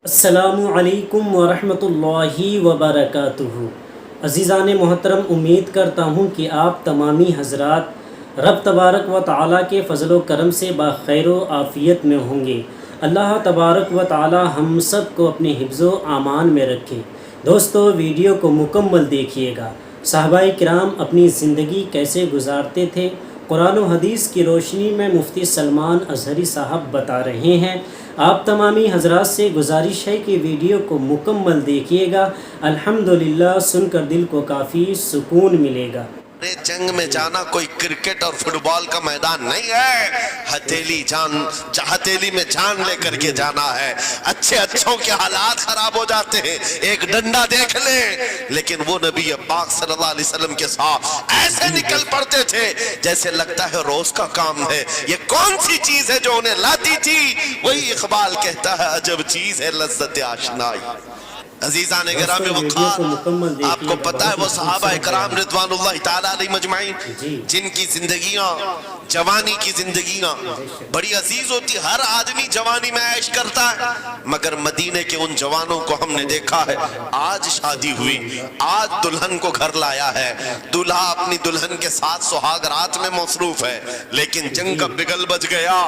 السلام علیکم ورحمۃ اللہ وبرکاتہ۔ عزیزان محترم، امید کرتا ہوں کہ آپ تمامی حضرات رب تبارک و تعالیٰ کے فضل و کرم سے بخیر و عافیت میں ہوں گے۔ اللہ تبارک و تعالیٰ ہم سب کو اپنے حفظ و امان میں رکھے۔ دوستو، ویڈیو کو مکمل دیکھیے گا۔ صحابہ کرام اپنی زندگی کیسے گزارتے تھے، قرآن و حدیث کی روشنی میں مفتی سلمان اظہری صاحب بتا رہے ہیں۔ آپ تمامی حضرات سے گزارش ہے کہ ویڈیو کو مکمل دیکھیے گا، الحمدللہ سن کر دل کو کافی سکون ملے گا۔ جنگ میں جانا کوئی کرکٹ اور فٹ بال کا میدان نہیں ہے، ہتھیلی میں جان لے کر کے جانا ہے۔ اچھوں کے حالات خراب ہو جاتے ہیں، ایک ڈنڈا دیکھ لیں، لیکن وہ نبی پاک صلی اللہ علیہ وسلم کے ساتھ ایسے نکل پڑتے تھے جیسے لگتا ہے روز کا کام ہے۔ یہ کون سی چیز ہے جو انہیں لاتی تھی؟ وہی اقبال کہتا ہے، عجب چیز ہے لذت آشنائی۔ عزیزان گرامی وقار، آپ کو پتہ ہے وہ صحابہ اکرام رضوان اللہ تعالیٰ علیہ مجمعین جن کی زندگیاں، جوانی کی زندگیاں بڑی عزیز ہوتی، ہر آدمی جوانی میں عیش کرتا ہے، مگر مدینے کے ان جوانوں کو ہم نے دیکھا ہے، آج شادی ہوئی، آج دلہن کو گھر لایا ہے، دلہا اپنی دلہن کے ساتھ سہاگ رات میں مصروف ہے، لیکن جنگ کا بگل بج گیا،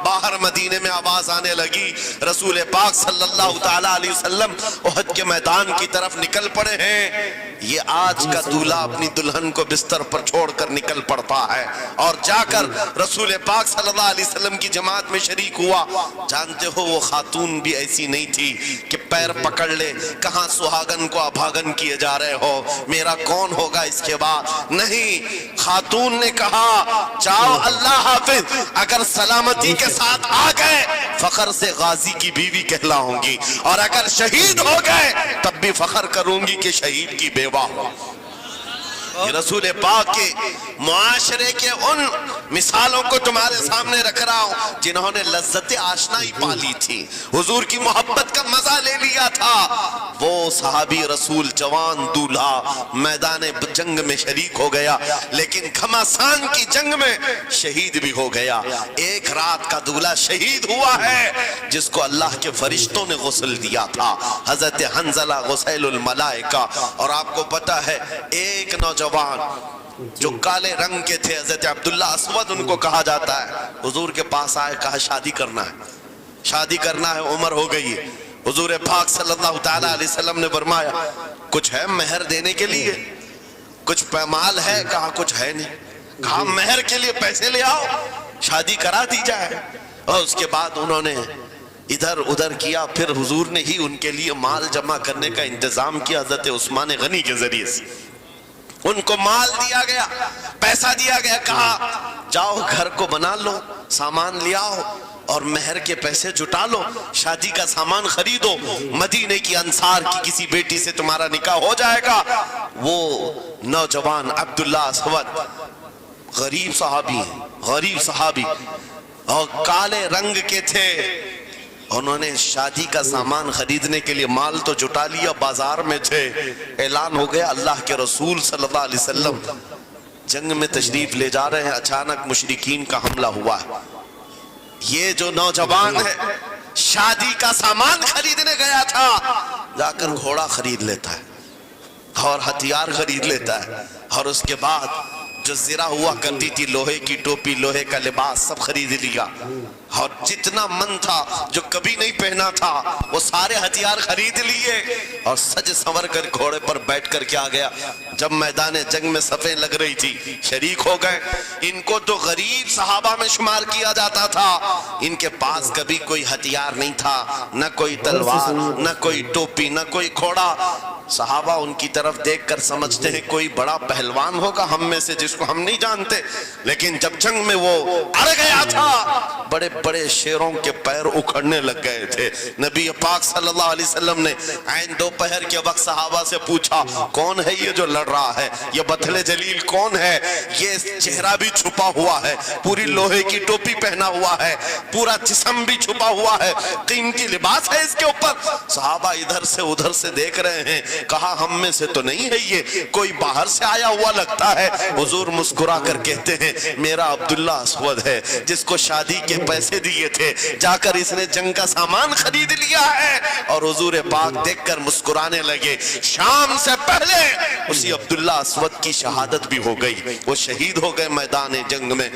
باہر مدینے میں آواز آنے لگی، رسول پاک صلی اللہ تعالیٰ علیہ وسلم احد کے میدان کی طرف نکل پڑے ہیں۔ یہ آج کا دولہا اپنی دلہن کو بستر پر چھوڑ کر نکل پڑتا ہے اور جا کر رسول پاک صلی اللہ علیہ وسلم کی جماعت میں شریک ہوا۔ جانتے ہو وہ خاتون بھی ایسی نہیں تھی کہ پیر پکڑ لے، کہاں سہاگن کو ابھاگن کیے جا رہے ہو، میرا کون ہوگا اس کے بعد؟ نہیں، خاتون نے کہا جاؤ اللہ حافظ، اگر سلامتی کے ساتھ آ گئے فخر سے غازی کی بیوی کہلاؤں گی، اور اگر شہید ہو گئے تب بھی فخر کروں گی کہ شہید کی بیوہ ہو۔ یہ رسول پاک کے معاشرے کے ان مثالوں کو تمہارے سامنے رکھ رہا ہوں جنہوں نے لذت آشنائی پالی تھی، حضور کی محبت کا مزہ لے لیا تھا۔ وہ صحابی رسول جوان دولہا میدان جنگ میں شریک ہو گیا، لیکن گھمسان کی جنگ میں شہید بھی ہو گیا۔ ایک رات کا دولہا شہید ہوا ہے جس کو اللہ کے فرشتوں نے غسل دیا تھا، حضرت حنظلہ غسیل الملائکہ۔ اور آپ کو پتہ ہے ایک نوجوان جو کالے رنگ کے تھے، حضرت عبداللہ اسود ان کو کہا جاتا ہے، حضور کے پاس آئے، کہا شادی کرنا ہے، عمر ہو گئی ہے۔ حضور پاک صلی اللہ تعالیٰ علیہ وسلم نے فرمایا کچھ ہے مہر دینے کے لیے؟ کچھ پیمال ہے؟ کہا کچھ ہے نہیں۔ کہا مہر کے لیے پیسے لے آؤ، شادی کرا دی جائے۔ اور اس کے بعد انہوں نے ادھر ادھر کیا، پھر حضور نے ہی ان کے لیے مال جمع کرنے کا انتظام کیا حضرت عثمان غنی کے ذریعے سے۔ ان کو مال دیا گیا، پیسہ دیا گیا، کہا جاؤ گھر کو بنا لو، سامان لے آؤ اور مہر کے پیسے جٹا لو، شادی کا سامان خریدو، مدینے کی انصار کی کسی بیٹی سے تمہارا نکاح ہو جائے گا۔ وہ نوجوان عبداللہ اسود غریب صحابی اور کالے رنگ کے تھے، انہوں نے شادی کا سامان خریدنے کے لیے مال تو جٹا لیا، بازار میں تھے، اعلان ہو گیا اللہ کے رسول صلی اللہ علیہ وسلم جنگ میں تشریف لے جا رہے ہیں، اچانک مشرکین کا حملہ ہوا ہے۔ یہ جو نوجوان ہے شادی کا سامان خریدنے گیا تھا، جا کر گھوڑا خرید لیتا ہے اور ہتھیار خرید لیتا ہے، اور اس کے بعد جو زرہ ہوا کرتی تھی، لوہے کی ٹوپی، لوہے کا لباس سب خرید لیا، اور جتنا من تھا جو کبھی نہیں پہنا تھا وہ سارے ہتھیار خرید لیے، اور سج سنور کر گھوڑے پر بیٹھ کر کے آ گیا۔ جب میدان جنگ میں صفیں لگ رہی تھی شریک ہو گئے۔ ان کو تو غریب صحابہ میں شمار کیا جاتا تھا، ان کے پاس کبھی کوئی ہتھیار نہیں تھا، نہ کوئی تلوار، نہ کوئی ٹوپی، نہ کوئی گھوڑا۔ صحابہ ان کی طرف دیکھ کر سمجھتے ہیں کوئی بڑا پہلوان ہوگا ہم میں سے جس کو ہم نہیں جانتے، لیکن جب جنگ میں وہ اڑ گیا تھا بڑے بڑے شیروں کے پیر اکھڑنے لگ گئے تھے۔ نبی پاک صلی اللہ علیہ وسلم نے عین دوپہر کے وقت صحابہ سے پوچھا کون ہے یہ جو لڑ رہا ہے، یہ بطل جلیل کون ہے؟ یہ چہرہ بھی چھپا ہوا ہے، پوری لوہے کی ٹوپی پہنا ہوا ہے، پورا جسم بھی چھپا ہوا ہے، قیمتی لباس ہے اس کے اوپر۔ صحابہ ادھر سے ادھر سے دیکھ رہے ہیں، کہا ہم میں سے تو نہیں ہے یہ، کوئی باہر سے آیا ہوا لگتا ہے۔ حضور مسکرا کر کہتے ہیں میرا عبداللہ اسود ہے، جس کو شادی کے پیسے دیے تھے، جا کر اس نے جنگ کا سامان خرید لیا ہے۔ اور حضور پاک دیکھ کر مسکرانے لگے۔ شام سے پہلے اسی عبداللہ اسود کی شہادت بھی ہو گئی، وہ شہید ہو گئے میدان جنگ میں۔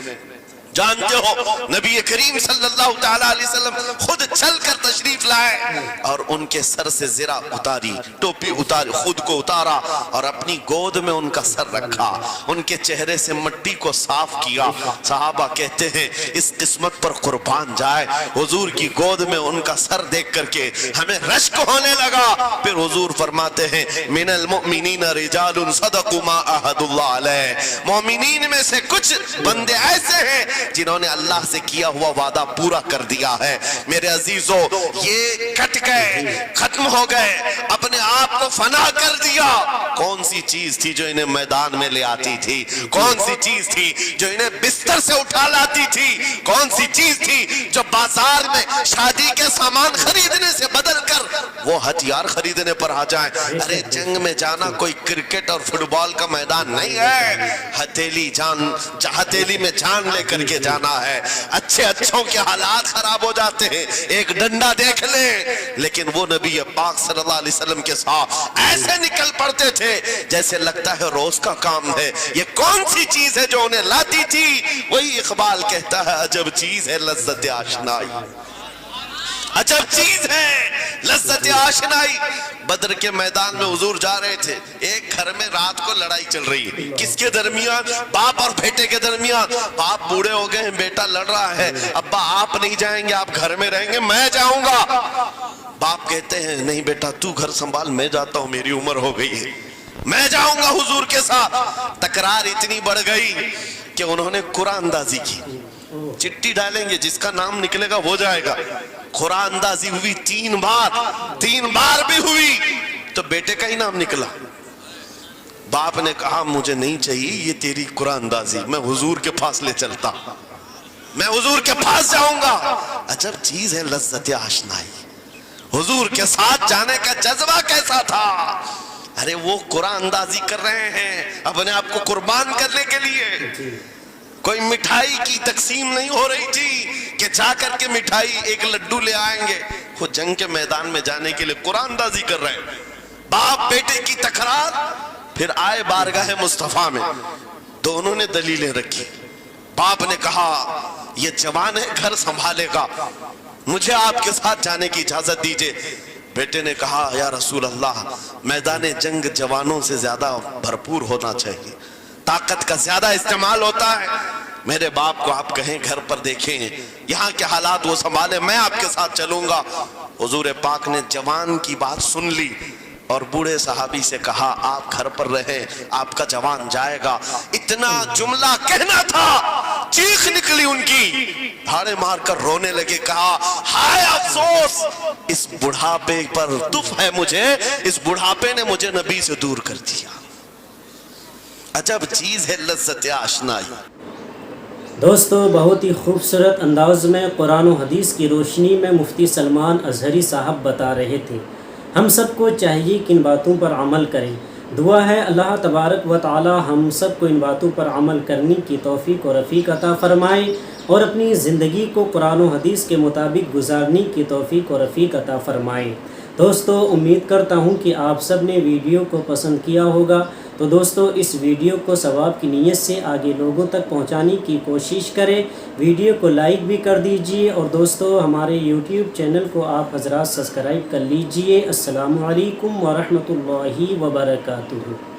جانتے ہو نبی کریم صلی اللہ تعالیٰ علیہ وسلم خود چل کر تشریف لائے اور ان کے سر سے زرہ اتاری، ٹوپی اتاری، خود کو اتارا اور اپنی گود میں ان کا سر رکھا، ان کے چہرے سے مٹی کو صاف کیا۔ صحابہ کہتے ہیں اس قسمت پر قربان جائے، حضور کی گود میں ان کا سر دیکھ کر کے ہمیں رشک ہونے لگا۔ پھر حضور فرماتے ہیں من المؤمنین رجال صدقوا ما عاہدوا اللہ علیہ، مومنین میں سے کچھ بندے ایسے ہیں جنہوں نے اللہ سے کیا ہوا وعدہ پورا کر دیا ہے۔ میرے عزیزو یہ کٹ گئے، ختم ہو گئے، اپنے آپ کو فنا کر دیا۔ کون سی چیز تھی جو انہیں میدان میں لے آتی تھی؟ کون سی چیز تھی جو انہیں بستر سے اٹھا لاتی تھی؟ کون سی چیز تھی جو بازار میں شادی کے سامان خریدنے سے بدل کر وہ ہتھیار خریدنے پر آ جائیں؟ ارے جنگ میں جانا کوئی کرکٹ اور فٹ بال کا میدان نہیں ہے، ہتھیلی میں جان لے کر کے جانا ہے۔ اچھے اچھوں کے حالات خراب ہو جاتے ہیں، ایک ڈنڈا دیکھ لیں، لیکن وہ نبی پاک صلی اللہ علیہ وسلم کے ساتھ ایسے نکل پڑتے تھے جیسے لگتا ہے روز کا کام ہے۔ یہ کون سی چیز ہے جو انہیں لاتی تھی؟ وہی اقبال کہتا ہے عجب چیز ہے لذت آشنائی، عجب چیز ہے لذت آشنائی۔ بدر کے میدان میں حضور جا رہے تھے، ایک گھر میں رات کو لڑائی چل رہی ہے، کس کے درمیان؟ باپ اور بیٹے کے درمیان۔ باپ بوڑھے ہو گئے ہیں، بیٹا لڑ رہا ہے، ابا آپ نہیں جائیں گے، آپ گھر میں رہیں گے، میں جاؤں گا۔ باپ کہتے ہیں نہیں بیٹا تو گھر سنبھال، میں جاتا ہوں، میری عمر ہو گئی ہے، میں جاؤں گا حضور کے ساتھ۔ تکرار اتنی بڑھ گئی کہ انہوں نے قرآن اندازی کی، چٹی ڈالیں گے جس کا نام نکلے گا وہ جائے گا۔ قرآن اندازی ہوئی تین بار بھی ہوئی تو بیٹے کا ہی نام نکلا۔ باپ نے کہا مجھے نہیں چاہیے یہ تیری قرآن اندازی، میں حضور کے پاس لے چلتا، میں حضور کے پاس جاؤں گا۔ عجب چیز ہے لذت آشنائی، حضور کے ساتھ جانے کا جذبہ کیسا تھا۔ ارے وہ قرآن اندازی کر رہے ہیں اپنے آپ کو قربان کرنے کے لیے، کوئی مٹھائی کی تقسیم نہیں ہو رہی تھی کہ جا کر کے مٹھائی ایک لڈو لے آئیں گے، وہ جنگ کے میدان میں جانے کے لیے قرآن اندازی کر رہے ہیں۔ باپ بیٹے کی تکرار، پھر آئے بارگاہ مصطفیٰ میں، دونوں نے دلیلیں رکھی۔ باپ نے کہا یہ جوان ہے گھر سنبھالے گا، مجھے آپ کے ساتھ جانے کی اجازت دیجئے۔ بیٹے نے کہا یا رسول اللہ میدان جنگ جوانوں سے زیادہ بھرپور ہونا چاہیے، طاقت کا زیادہ استعمال ہوتا ہے، میرے باپ کو آپ کہیں گھر پر دیکھیں، یہاں کے حالات وہ سنبھالیں، میں آپ کے ساتھ چلوں گا۔ حضور پاک نے جوان کی بات سن لی اور بوڑھے صحابی سے کہا آپ گھر پر رہیں، آپ کا جوان جائے گا۔ اتنا جملہ کہنا تھا، چیخ نکلی ان کی، پھاڑے مار کر رونے لگے، کہا ہائے افسوس، اس بڑھاپے پر تف ہے مجھے، اس بڑھاپے نے مجھے نبی سے دور کر دیا۔ عجب چیز ہے لذت آشنائی۔ دوستو بہت ہی خوبصورت انداز میں قرآن و حدیث کی روشنی میں مفتی سلمان اظہری صاحب بتا رہے تھے۔ ہم سب کو چاہیے کہ ان باتوں پر عمل کریں۔ دعا ہے اللہ تبارک و تعالی ہم سب کو ان باتوں پر عمل کرنے کی توفیق و رفیق عطا فرمائے اور اپنی زندگی کو قرآن و حدیث کے مطابق گزارنے کی توفیق و رفیق عطا فرمائے۔ دوستو امید کرتا ہوں کہ آپ سب نے ویڈیو کو پسند کیا ہوگا، تو دوستو اس ویڈیو کو ثواب کی نیت سے آگے لوگوں تک پہنچانے کی کوشش کریں، ویڈیو کو لائک بھی کر دیجئے اور دوستو ہمارے یوٹیوب چینل کو آپ حضرات سبسکرائب کر لیجئے۔ السلام علیکم ورحمۃ اللہ وبرکاتہ۔